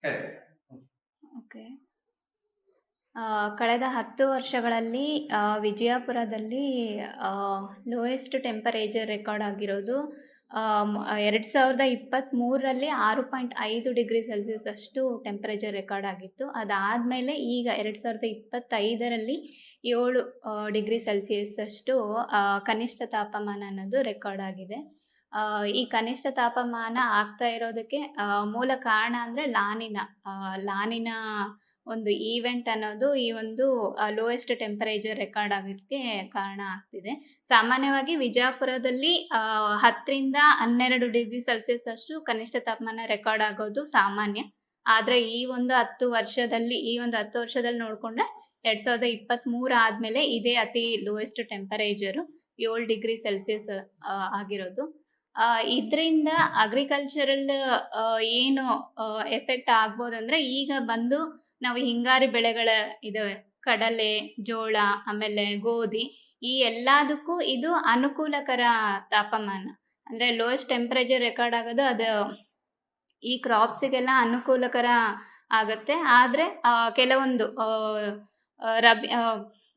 ಹೇಳಿ. ಹ್ಮ್. ಓಕೆ. ಕಳೆದ 10 ವರ್ಷಗಳಲ್ಲಿ ವಿಜಯಪುರದಲ್ಲಿ ಲೋಯೆಸ್ಟ್ ಟೆಂಪರೇಚರ್ ರೆಕಾರ್ಡ್ ಆಗಿರೋದು 2023ರಲ್ಲಿ 6.5 ಡಿಗ್ರಿ ಸೆಲ್ಸಿಯಸ್ ಅಷ್ಟು ಟೆಂಪರೇಚರ್ ರೆಕಾರ್ಡ್ ಆಗಿತ್ತು. ಅದಾದಮೇಲೆ ಈಗ 2025ರಲ್ಲಿ 7 ಡಿಗ್ರಿ ಸೆಲ್ಸಿಯಸ್ ಅಷ್ಟು ಕನಿಷ್ಠ ತಾಪಮಾನ ಅನ್ನೋದು ರೆಕಾರ್ಡ್ ಆಗಿದೆ. ಈ ಕನಿಷ್ಠ ತಾಪಮಾನ ಆಗ್ತಾ ಇರೋದಕ್ಕೆ ಮೂಲ ಕಾರಣ ಅಂದರೆ ಲಾನಿನಾ ಒಂದು ಈವೆಂಟ್ ಅನ್ನೋದು ಈ ಒಂದು ಲೋಯೆಸ್ಟ್ ಟೆಂಪರೇಚರ್ ರೆಕಾರ್ಡ್ ಆಗೋದಕ್ಕೆ ಕಾರಣ ಆಗ್ತಿದೆ. ಸಾಮಾನ್ಯವಾಗಿ ವಿಜಯಪುರದಲ್ಲಿ 10ರಿಂದ 12 ಡಿಗ್ರಿ ಸೆಲ್ಸಿಯಸ್ ಅಷ್ಟು ಕನಿಷ್ಠ ತಾಪಮಾನ ರೆಕಾರ್ಡ್ ಆಗೋದು ಸಾಮಾನ್ಯ. ಆದರೆ ಈ ಒಂದು 10 ವರ್ಷದಲ್ಲಿ ನೋಡಿಕೊಂಡ್ರೆ 2023 ಆದಮೇಲೆ ಇದೇ ಅತಿ ಲೋಯೆಸ್ಟ್ ಟೆಂಪರೇಚರು 7 ಡಿಗ್ರಿ ಸೆಲ್ಸಿಯಸ್ ಆಗಿರೋದು. ಇದರಿಂದ ಅಗ್ರಿಕಲ್ಚರಲ್ ಏನು ಎಫೆಕ್ಟ್ ಆಗ್ಬೋದಂದ್ರೆ, ಈಗ ಬಂದು ನಾವು ಹಿಂಗಾರಿ ಬೆಳೆಗಳ ಇದಾವೆ, ಕಡಲೆ, ಜೋಳ, ಆಮೇಲೆ ಗೋಧಿ, ಈ ಎಲ್ಲದಕ್ಕೂ ಇದು ಅನುಕೂಲಕರ ತಾಪಮಾನ. ಅಂದರೆ ಲೋಯೆಸ್ಟ್ ಟೆಂಪರೇಚರ್ ರೆಕಾರ್ಡ್ ಆಗೋದು ಅದು ಈ ಕ್ರಾಪ್ಸಿಗೆಲ್ಲ ಅನುಕೂಲಕರ ಆಗುತ್ತೆ. ಆದರೆ ಕೆಲವೊಂದು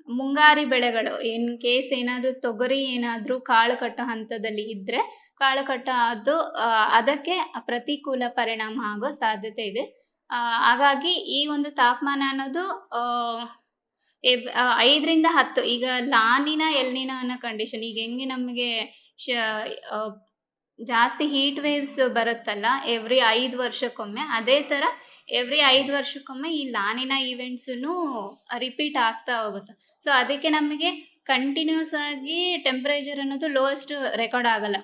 ಮುಂಗಾರಿ ಬೆಳೆಗಳು ಇನ್ ಕೇಸ್ ಏನಾದರೂ ತೊಗರಿ ಏನಾದರೂ ಕಾಳು ಕಟ್ಟೋ ಹಂತದಲ್ಲಿ ಇದ್ದರೆ ಕಾಳು ಕಟ್ಟೋ ಅದು ಅದಕ್ಕೆ ಪ್ರತಿಕೂಲ ಪರಿಣಾಮ ಆಗೋ ಸಾಧ್ಯತೆ ಇದೆ. ಹಾಗಾಗಿ ಈ ಒಂದು ತಾಪಮಾನ ಅನ್ನೋದು 5ರಿಂದ 10 ಈಗ ಲಾನಿನಾ ಎಲ್ನಿನಾ ಅನ್ನೋ ಕಂಡೀಷನ್ ಈಗ ಹೆಂಗೆ ನಮಗೆ ಜಾಸ್ತಿ ಹೀಟ್ ವೇವ್ಸ್ ಬರುತ್ತಲ್ಲ ಎವ್ರಿ 5 ವರ್ಷಕ್ಕೊಮ್ಮೆ, ಅದೇ ಥರ ಎವ್ರಿ 5 ವರ್ಷಕ್ಕೊಮ್ಮೆ ಈ ಲಾನಿನಾ ಈವೆಂಟ್ಸೂ ರಿಪೀಟ್ ಆಗ್ತಾ ಹೋಗುತ್ತೆ. ಸೊ ಅದಕ್ಕೆ ನಮಗೆ ಕಂಟಿನ್ಯೂಸ್ ಆಗಿ ಟೆಂಪ್ರೇಚರ್ ಅನ್ನೋದು ಲೋಯೆಸ್ಟ್ ರೆಕಾರ್ಡ್ ಆಗಲ್ಲ.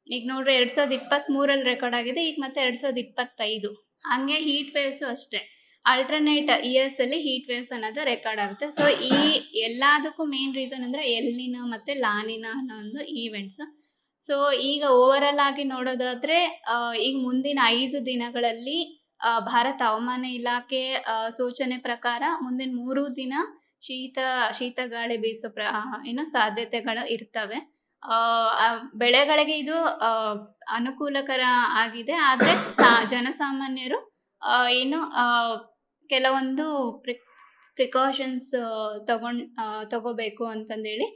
ಈಗ ನೋಡ್ರಿ 2023ರಲ್ಲಿ ರೆಕಾರ್ಡ್ ಆಗಿದೆ, ಈಗ ಮತ್ತೆ 2025. ಹಂಗೆ ಹೀಟ್ ವೇವ್ಸು ಅಷ್ಟೇ, ಆಲ್ಟರ್ನೇಟ್ ಇಯರ್ಸಲ್ಲಿ ಹೀಟ್ ವೇವ್ಸ್ ಅನ್ನೋದು ರೆಕಾರ್ಡ್ ಆಗುತ್ತೆ. ಸೊ ಈ ಎಲ್ಲದಕ್ಕೂ ಮೇನ್ ರೀಸನ್ ಅಂದರೆ ಎಲ್ನಿನಾ ಮತ್ತು ಲಾನಿನಾ ಅನ್ನೋ ಒಂದು ಈವೆಂಟ್ಸ್. ಸೊ ಈಗ ಓವರಾಲ್ ಆಗಿ ನೋಡೋದಾದರೆ ಈಗ ಮುಂದಿನ 5 ದಿನಗಳಲ್ಲಿ ಭಾರತ ಹವಾಮಾನ ಇಲಾಖೆ ಸೂಚನೆ ಪ್ರಕಾರ ಮುಂದಿನ 3 ದಿನ ಶೀತ ಗಾಳಿ ಬೀಸೋ ಸಾಧ್ಯತೆಗಳು ಇರ್ತವೆ. ಬೆಳೆಗಳಿಗೆ ಇದು ಅನುಕೂಲಕರ ಆಗಿದೆ. ಆದರೆ ಜನಸಾಮಾನ್ಯರು ಏನು ಕೆಲವೊಂದು ಪ್ರಿಕಾಷನ್ಸ್ ತಗೋಬೇಕು ಅಂತಂದೇಳಿ